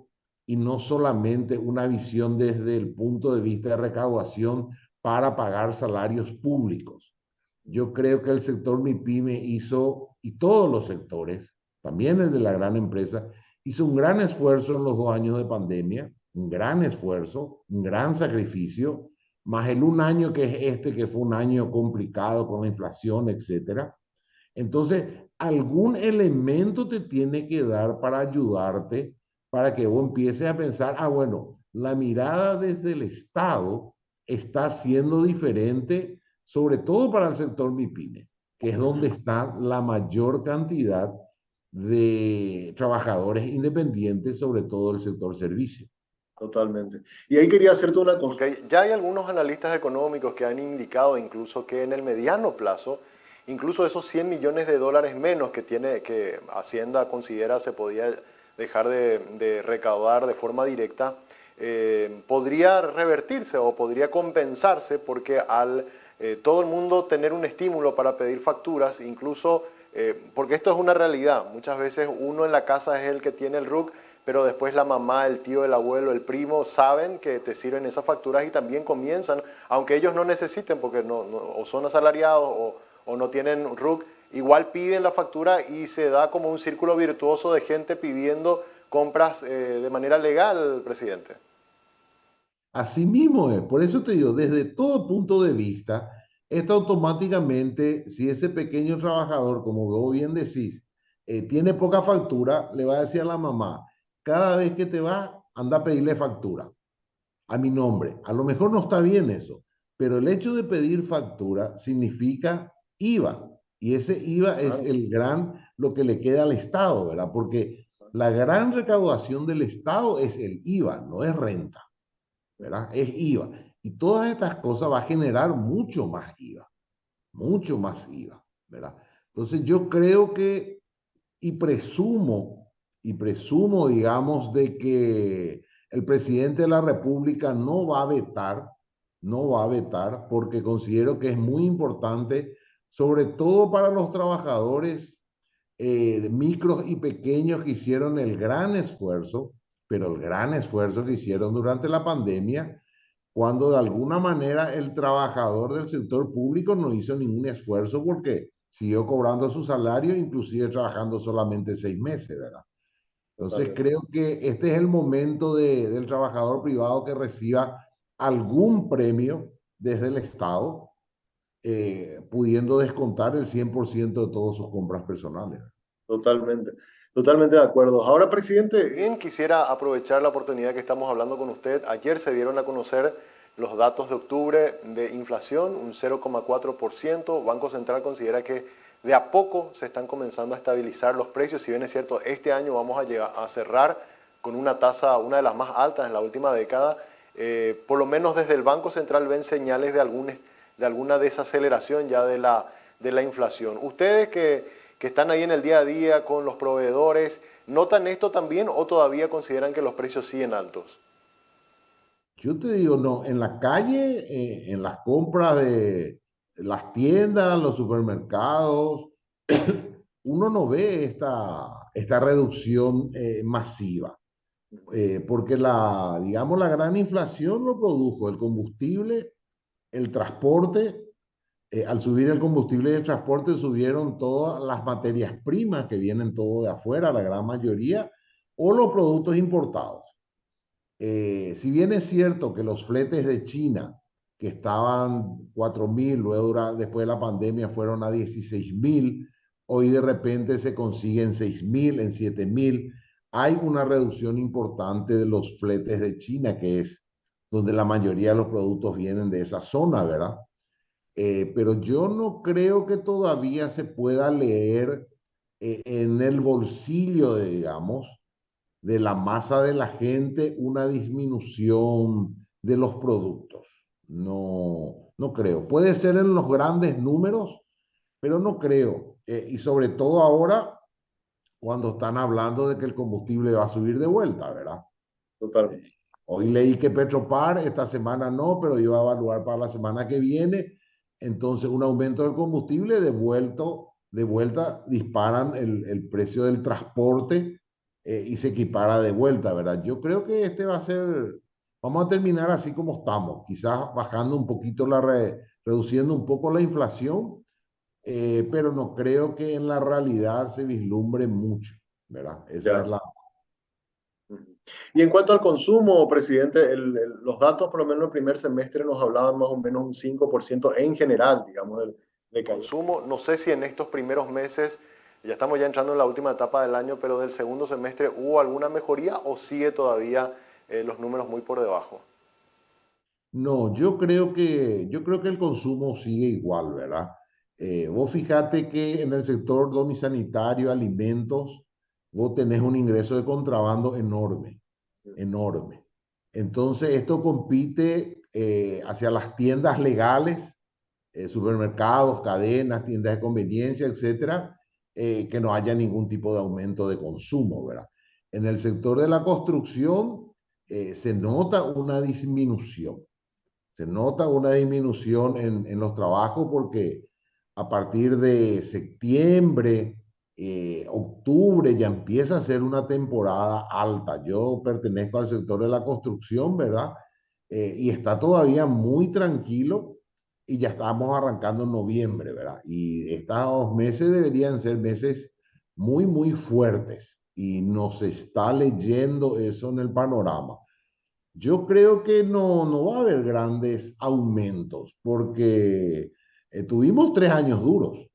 y no solamente una visión desde el punto de vista de recaudación para pagar salarios públicos. Yo creo que el sector MIPYME hizo, y todos los sectores, también el de la gran empresa, hizo un gran esfuerzo en los 2 años de pandemia, un gran esfuerzo, un gran sacrificio, más el un año que es que fue un año complicado con la inflación, etcétera. Entonces, algún elemento te tiene que dar para ayudarte, para que vos empieces a pensar, bueno, la mirada desde el Estado está siendo diferente, sobre todo para el sector MIPYME, que es donde está la mayor cantidad de trabajadores independientes, sobre todo el sector servicio. Totalmente. Y ahí quería hacerte una cosa. Porque ya hay algunos analistas económicos que han indicado incluso que en el mediano plazo, incluso esos 100 millones de dólares menos que Hacienda considera se podía dejar de recaudar de forma directa, podría revertirse o podría compensarse porque al todo el mundo tener un estímulo para pedir facturas, incluso porque esto es una realidad, muchas veces uno en la casa es el que tiene el RUC, pero después la mamá, el tío, el abuelo, el primo saben que te sirven esas facturas y también comienzan, aunque ellos no necesiten porque o son asalariados o no tienen RUC, igual piden la factura y se da como un círculo virtuoso de gente pidiendo compras de manera legal, presidente. Así mismo es, por eso te digo, desde todo punto de vista, esto automáticamente, si ese pequeño trabajador, como vos bien decís, tiene poca factura, le va a decir a la mamá, cada vez que te va, anda a pedirle factura a mi nombre. A lo mejor no está bien eso, pero el hecho de pedir factura significa IVA, y ese IVA es lo que le queda al Estado, ¿verdad? Porque la gran recaudación del Estado es el IVA, no es renta, ¿verdad? Es IVA. Y todas estas cosas va a generar mucho más IVA, ¿verdad? Entonces yo creo que, y presumo, digamos, de que el presidente de la República no va a vetar, porque considero que es muy importante, sobre todo para los trabajadores micros y pequeños que hicieron el gran esfuerzo, pero el gran esfuerzo que hicieron durante la pandemia, cuando de alguna manera el trabajador del sector público no hizo ningún esfuerzo porque siguió cobrando su salario, inclusive trabajando solamente 6 meses, ¿verdad? Entonces creo que este es el momento del trabajador privado que reciba algún premio desde el Estado, pudiendo descontar el 100% de todas sus compras personales. Totalmente de acuerdo. Ahora, presidente, bien quisiera aprovechar la oportunidad que estamos hablando con usted. Ayer se dieron a conocer los datos de octubre de inflación, un 0,4%. Banco Central considera que de a poco se están comenzando a estabilizar los precios. Si bien es cierto, este año vamos a cerrar con una tasa, una de las más altas en la última década. Por lo menos desde el Banco Central ven señales de alguna desaceleración ya de la inflación. Ustedes que están ahí en el día a día con los proveedores, ¿notan esto también o todavía consideran que los precios siguen altos? Yo te digo, no, en la calle, en las compras de las tiendas, los supermercados, uno no ve esta reducción masiva, porque digamos, la gran inflación lo produjo el combustible, el transporte. Al subir el combustible y el transporte, subieron todas las materias primas que vienen todo de afuera, la gran mayoría, o los productos importados. Si bien es cierto que los fletes de China, que estaban 4.000, luego después de la pandemia fueron a 16.000, hoy de repente se consiguen 6.000, en 7.000. Hay una reducción importante de los fletes de China, que es donde la mayoría de los productos vienen de esa zona, ¿verdad? Pero yo no creo que todavía se pueda leer en el bolsillo, digamos, de la masa de la gente una disminución de los productos. No, no creo. Puede ser en los grandes números, pero no creo. Y sobre todo ahora, cuando están hablando de que el combustible va a subir de vuelta, ¿verdad? Totalmente. Hoy leí que Petropar esta semana no, pero iba a evaluar para la semana que viene. Entonces, un aumento del combustible de vuelta disparan el precio del transporte y se equipara de vuelta, ¿verdad? Yo creo que este va a ser, vamos a terminar así como estamos, quizás bajando un poquito reduciendo un poco la inflación, pero no creo que en la realidad se vislumbre mucho, ¿verdad? Esa es la... Y en cuanto al consumo, presidente, los datos, por lo menos el primer semestre, nos hablaban más o menos un 5% en general, digamos, de consumo. No sé si en estos primeros meses, ya estamos ya entrando en la última etapa del año, pero del segundo semestre, ¿hubo alguna mejoría o sigue todavía los números muy por debajo? No, yo creo que el consumo sigue igual, ¿verdad? Vos fíjate que en el sector domisanitario, alimentos, vos tenés un ingreso de contrabando enorme, enorme. Entonces, esto compite hacia las tiendas legales, supermercados, cadenas, tiendas de conveniencia, etcétera, que no haya ningún tipo de aumento de consumo, ¿verdad? En el sector de la construcción, se nota una disminución. Se nota una disminución en los trabajos porque a partir de septiembre, octubre, ya empieza a ser una temporada alta. Yo pertenezco al sector de la construcción, ¿verdad? Y está todavía muy tranquilo y ya estamos arrancando en noviembre, ¿verdad? Y estos meses deberían ser meses muy, muy fuertes y nos está leyendo eso en el panorama. Yo creo que no va a haber grandes aumentos porque tuvimos 3 años duros,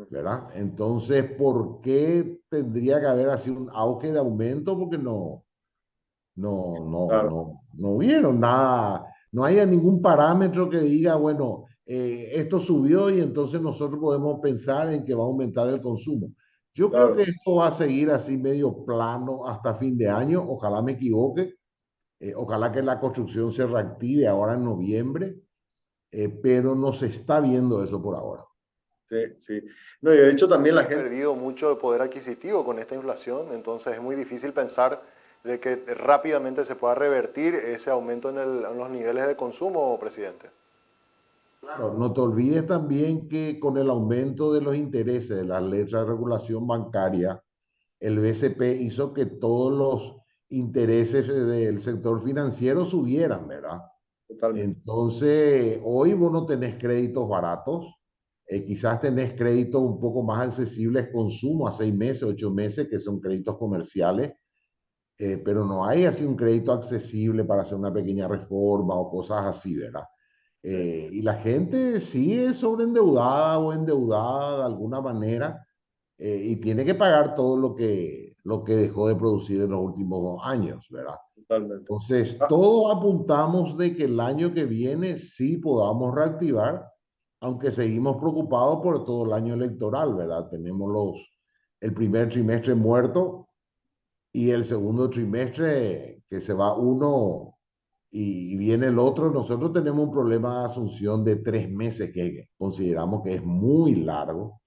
¿verdad? Entonces, ¿por qué tendría que haber así un auge de aumento? Porque no hubieron nada, no hay ningún parámetro que diga, bueno, esto subió y entonces nosotros podemos pensar en que va a aumentar el consumo. Yo creo que esto va a seguir así medio plano hasta fin de año, ojalá me equivoque. Ojalá que la construcción se reactive ahora en noviembre, pero no se está viendo eso por ahora. Sí, sí. No, y de hecho también la gente ha perdido mucho el poder adquisitivo con esta inflación, entonces es muy difícil pensar de que rápidamente se pueda revertir ese aumento en los niveles de consumo, presidente. Claro, no te olvides también que con el aumento de los intereses de las letras de regulación bancaria, el BCP hizo que todos los intereses del sector financiero subieran, ¿verdad? Totalmente. Entonces, hoy vos no tenés créditos baratos, quizás tenés créditos un poco más accesibles, consumo a 6 meses, 8 meses, que son créditos comerciales, pero no hay así un crédito accesible para hacer una pequeña reforma o cosas así, ¿verdad? Y la gente sigue sobreendeudada o endeudada de alguna manera y tiene que pagar todo lo que dejó de producir en los últimos 2 años, ¿verdad? Totalmente. Entonces, todos apuntamos de que el año que viene sí podamos reactivar, aunque seguimos preocupados por todo el año electoral, ¿verdad? Tenemos el primer trimestre muerto y el segundo trimestre que se va uno y viene el otro. Nosotros tenemos un problema de asunción de 3 meses que consideramos que es muy largo,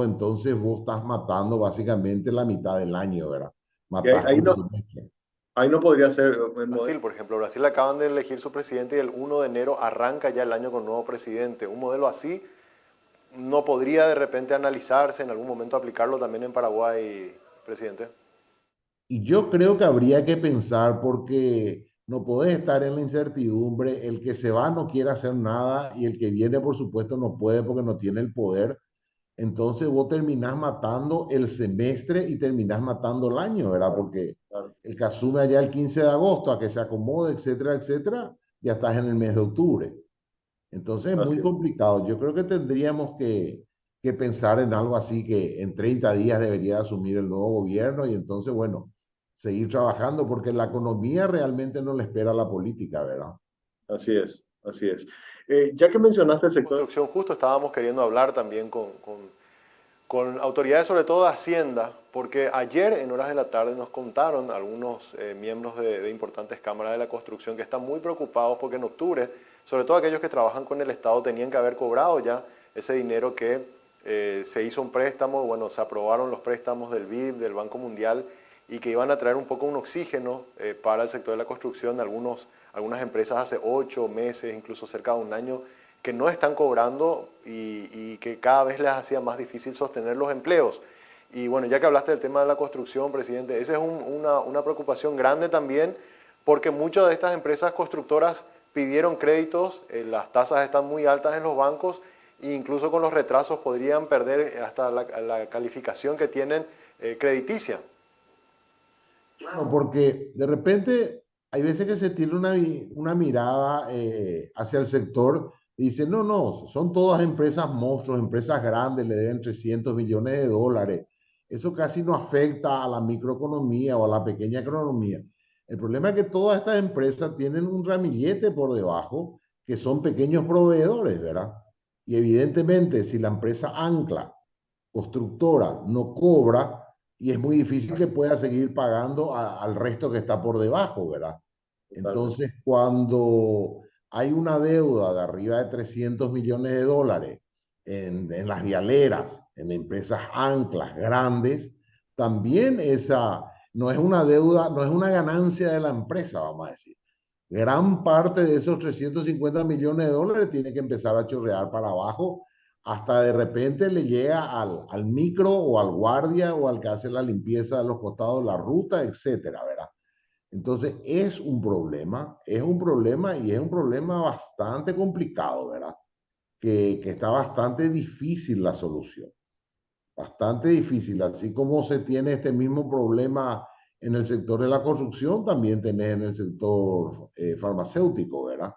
entonces vos estás matando básicamente la mitad del año, ¿verdad? Matás Ahí un no, trimestre. ahí no podría ser Brasil, por ejemplo. Brasil acaban de elegir su presidente y el 1 de enero arranca ya el año con nuevo presidente. Un modelo así no podría de repente analizarse, en algún momento aplicarlo también en Paraguay, presidente. Y yo creo que habría que pensar porque no podés estar en la incertidumbre, el que se va no quiere hacer nada y el que viene por supuesto no puede porque no tiene el poder. entonces vos terminás matando el semestre y terminás matando el año, ¿verdad? Porque el que asume allá el 15 de agosto a que se acomode, etcétera, etcétera, ya estás en el mes de octubre. Entonces es muy complicado. Yo creo que tendríamos que pensar en algo así, que en 30 días debería asumir el nuevo gobierno y entonces, bueno, seguir trabajando, porque la economía realmente no le espera a la política, ¿verdad? Así es, así es. Ya que mencionaste el sector de construcción, justo estábamos queriendo hablar también con autoridades, sobre todo de Hacienda, porque ayer en horas de la tarde nos contaron algunos miembros de importantes cámaras de la construcción que están muy preocupados porque en octubre, sobre todo aquellos que trabajan con el Estado, tenían que haber cobrado ya ese dinero que se hizo un préstamo, bueno, se aprobaron los préstamos del BID, del Banco Mundial, y que iban a traer un poco un oxígeno para el sector de la construcción. Algunas empresas hace 8 meses, incluso cerca de un año, que no están cobrando y que cada vez les hacía más difícil sostener los empleos. Y bueno, ya que hablaste del tema de la construcción, presidente, esa es una preocupación grande también, porque muchas de estas empresas constructoras pidieron créditos, las tasas están muy altas en los bancos e incluso con los retrasos podrían perder hasta la calificación que tienen crediticia. Claro, porque de repente hay veces que se tiene una mirada hacia el sector y dice, no, no, son todas empresas monstruos, empresas grandes, le deben 300 millones de dólares. Eso casi no afecta a la microeconomía o a la pequeña economía. El problema es que todas estas empresas tienen un ramillete por debajo que son pequeños proveedores, ¿verdad? Y evidentemente si la empresa ancla, constructora, no cobra, y es muy difícil que pueda seguir pagando al resto que está por debajo, ¿verdad? Entonces, cuando hay una deuda de arriba de 300 millones de dólares en las vialeras, en empresas anclas grandes, también esa no es una deuda, no es una ganancia de la empresa, vamos a decir. Gran parte de esos 350 millones de dólares tiene que empezar a chorrear para abajo hasta de repente le llega al micro o al guardia o al que hace la limpieza de los costados de la ruta, etcétera, ¿verdad? Entonces es un problema y es un problema bastante complicado, ¿verdad? Que está bastante difícil la solución, bastante difícil. Así como se tiene este mismo problema en el sector de la construcción, también tenés en el sector farmacéutico, ¿verdad?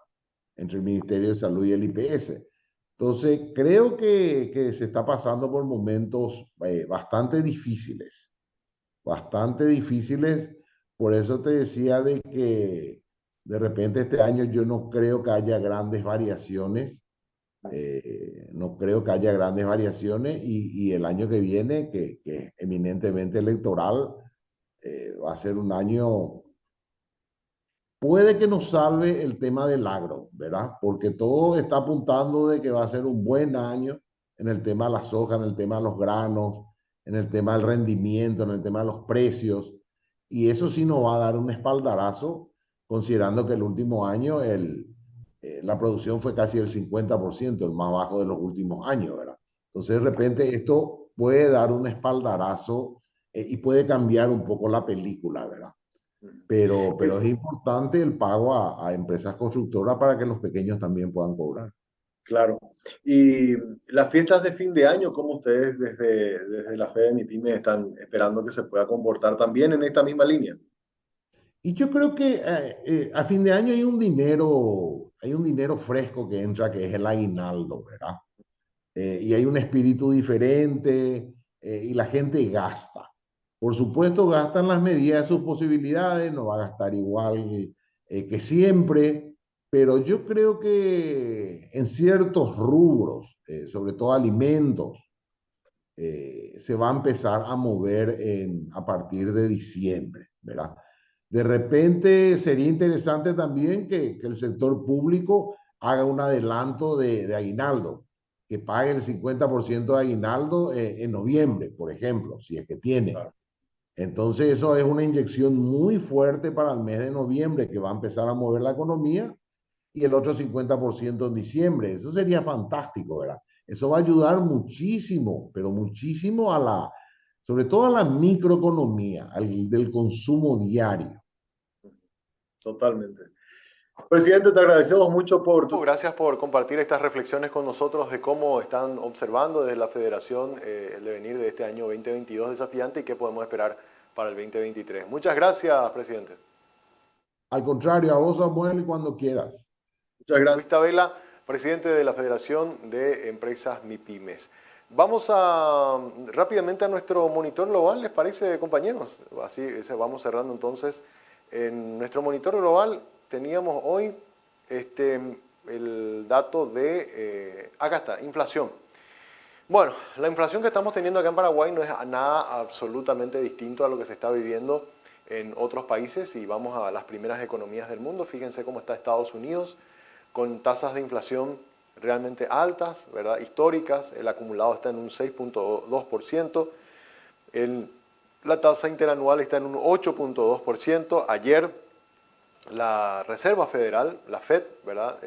Entre el Ministerio de Salud y el IPS. Entonces, creo que se está pasando por momentos bastante difíciles, bastante difíciles. Por eso te decía de que de repente este año yo no creo que haya grandes variaciones, no creo que haya grandes variaciones y el año que viene, que es eminentemente electoral, va a ser un año. Puede que nos salve el tema del agro, ¿verdad? Porque todo está apuntando de que va a ser un buen año en el tema de la soja, en el tema de los granos, en el tema del rendimiento, en el tema de los precios. Y eso sí nos va a dar un espaldarazo, considerando que el último año la producción fue casi el 50%, el más bajo de los últimos años, ¿verdad? Entonces, de repente, esto puede dar un espaldarazo y puede cambiar un poco la película, ¿verdad? Pero es importante el pago a empresas constructoras para que los pequeños también puedan cobrar. Claro. Y las fiestas de fin de año, ¿cómo ustedes desde la Fe de MIPYME están esperando que se pueda comportar también en esta misma línea? Y yo creo que a fin de año hay un dinero fresco que entra, que es el aguinaldo, ¿verdad? Y hay un espíritu diferente y la gente gasta. Por supuesto, gastan las medidas de sus posibilidades, no va a gastar igual que siempre, pero yo creo que en ciertos rubros, sobre todo alimentos, se va a empezar a mover a partir de diciembre, ¿verdad? De repente sería interesante también que el sector público haga un adelanto de aguinaldo, que pague el 50% de aguinaldo en noviembre, por ejemplo, si es que tiene. Claro. Entonces eso es una inyección muy fuerte para el mes de noviembre que va a empezar a mover la economía y el otro 50% en diciembre. Eso sería fantástico, ¿verdad? Eso va a ayudar muchísimo, pero muchísimo sobre todo a la microeconomía, del consumo diario. Totalmente. Presidente, te agradecemos mucho Gracias por compartir estas reflexiones con nosotros de cómo están observando desde la Federación el devenir de este año 2022 desafiante y qué podemos esperar para el 2023. Muchas gracias, presidente. Al contrario, a vos, Samuel, cuando quieras. Muchas gracias. Luis Tabela, presidente de la Federación de Empresas MIPYMES. Vamos rápidamente a nuestro monitor global, ¿les parece, compañeros? Así vamos cerrando entonces. En nuestro monitor global teníamos hoy el dato de, acá está, inflación. Bueno, la inflación que estamos teniendo acá en Paraguay no es nada absolutamente distinto a lo que se está viviendo en otros países y vamos a las primeras economías del mundo. Fíjense cómo está Estados Unidos con tasas de inflación realmente altas, ¿verdad? Históricas. El acumulado está en un 6.2%. La tasa interanual está en un 8.2%. Ayer la Reserva Federal, la FED, ¿verdad?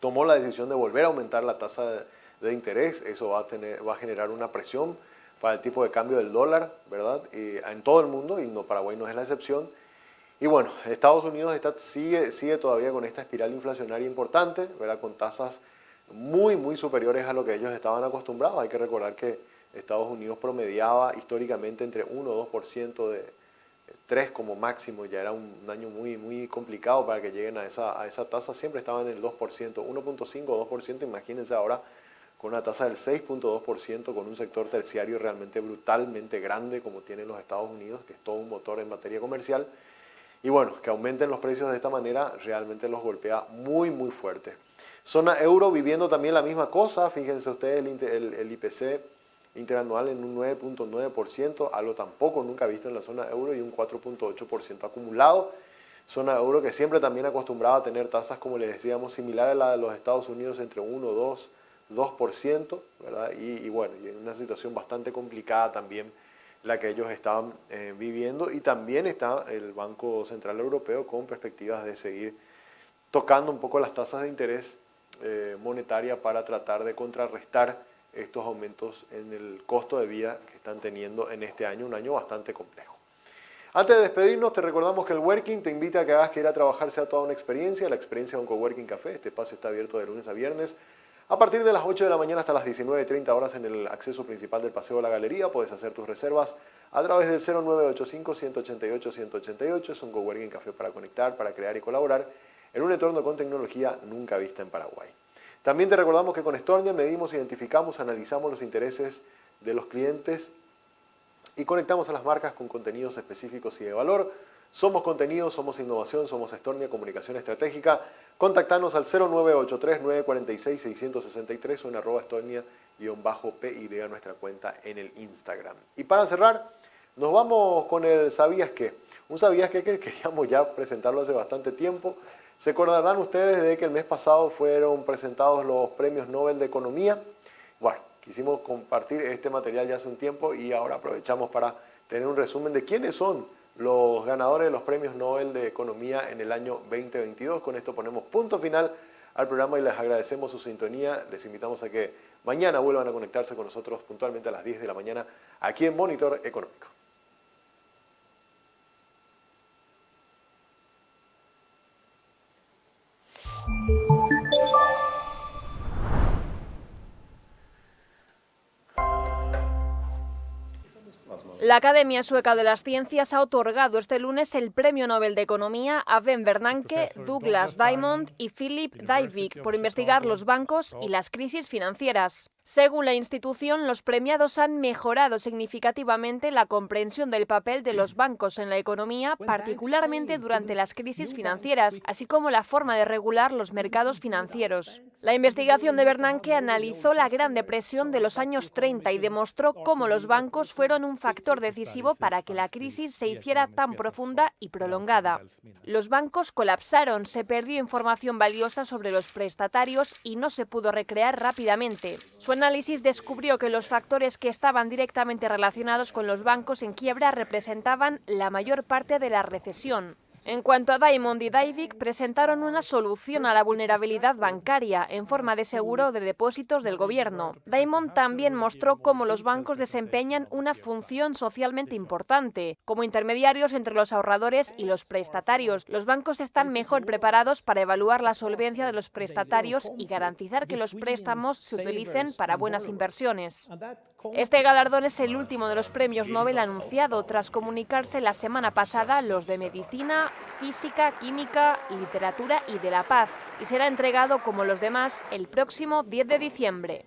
Tomó la decisión de volver a aumentar la tasa de interés. Eso va a generar una presión para el tipo de cambio del dólar, ¿verdad? En todo el mundo, y Paraguay no es la excepción. Y bueno, Estados Unidos sigue todavía con esta espiral inflacionaria importante, ¿verdad? Con tasas muy, muy superiores a lo que ellos estaban acostumbrados. Hay que recordar que Estados Unidos promediaba históricamente entre 1 o 2% de 3 como máximo. Ya era un año muy, muy complicado para que lleguen a esa tasa. Siempre estaban en el 2%, 1.5 o 2%. Imagínense ahora con una tasa del 6.2%, con un sector terciario realmente brutalmente grande como tienen los Estados Unidos, que es todo un motor en materia comercial. Y bueno, que aumenten los precios de esta manera realmente los golpea muy, muy fuerte. Zona euro viviendo también la misma cosa. Fíjense ustedes el IPC interanual en un 9.9%, algo tampoco nunca visto en la zona euro, y un 4.8% acumulado. Zona euro que siempre también acostumbraba a tener tasas, como les decíamos, similares a la de los Estados Unidos, entre 1, 2%, ¿verdad? Y bueno, y en una situación bastante complicada también la que ellos estaban viviendo, y también está el Banco Central Europeo con perspectivas de seguir tocando un poco las tasas de interés monetaria para tratar de contrarrestar estos aumentos en el costo de vida que están teniendo en este año, un año bastante complejo. Antes de despedirnos, te recordamos que el Working te invita a que hagas que ir a trabajar sea toda una experiencia, la experiencia de un Coworking Café. Este espacio está abierto de lunes a viernes, a partir de las 8 de la mañana hasta las 19:30 horas en el acceso principal del Paseo de la Galería. Puedes hacer tus reservas a través del 0985-188-188. Es un Coworking Café para conectar, para crear y colaborar en un entorno con tecnología nunca vista en Paraguay. También te recordamos que con Stornia medimos, identificamos, analizamos los intereses de los clientes y conectamos a las marcas con contenidos específicos y de valor. Somos contenido, somos innovación, somos Stornia, comunicación estratégica. Contactanos al 0983-946-663 o en @Stornia_PY, nuestra cuenta en el Instagram. Y para cerrar, nos vamos con el ¿Sabías qué? Un ¿Sabías qué? Que queríamos ya presentarlo hace bastante tiempo. Se acordarán ustedes de que el mes pasado fueron presentados los premios Nobel de Economía. Bueno, quisimos compartir este material ya hace un tiempo y ahora aprovechamos para tener un resumen de quiénes son los ganadores de los premios Nobel de Economía en el año 2022. Con esto ponemos punto final al programa y les agradecemos su sintonía. Les invitamos a que mañana vuelvan a conectarse con nosotros puntualmente a las 10 de la mañana aquí en Monitor Económico. La Academia Sueca de las Ciencias ha otorgado este lunes el Premio Nobel de Economía a Ben Bernanke, Douglas Diamond y Philip Dybvig por investigar los bancos y las crisis financieras. Según la institución, los premiados han mejorado significativamente la comprensión del papel de los bancos en la economía, particularmente durante las crisis financieras, así como la forma de regular los mercados financieros. La investigación de Bernanke analizó la Gran Depresión de los años 30 y demostró cómo los bancos fueron un factor decisivo para que la crisis se hiciera tan profunda y prolongada. Los bancos colapsaron, se perdió información valiosa sobre los prestatarios y no se pudo recrear rápidamente. Su análisis descubrió que los factores que estaban directamente relacionados con los bancos en quiebra representaban la mayor parte de la recesión. En cuanto a Diamond y Dybvig, presentaron una solución a la vulnerabilidad bancaria en forma de seguro de depósitos del gobierno. Diamond también mostró cómo los bancos desempeñan una función socialmente importante, como intermediarios entre los ahorradores y los prestatarios. Los bancos están mejor preparados para evaluar la solvencia de los prestatarios y garantizar que los préstamos se utilicen para buenas inversiones. Este galardón es el último de los premios Nobel anunciado tras comunicarse la semana pasada los de Medicina, Física, Química, Literatura y de la Paz, y será entregado como los demás el próximo 10 de diciembre.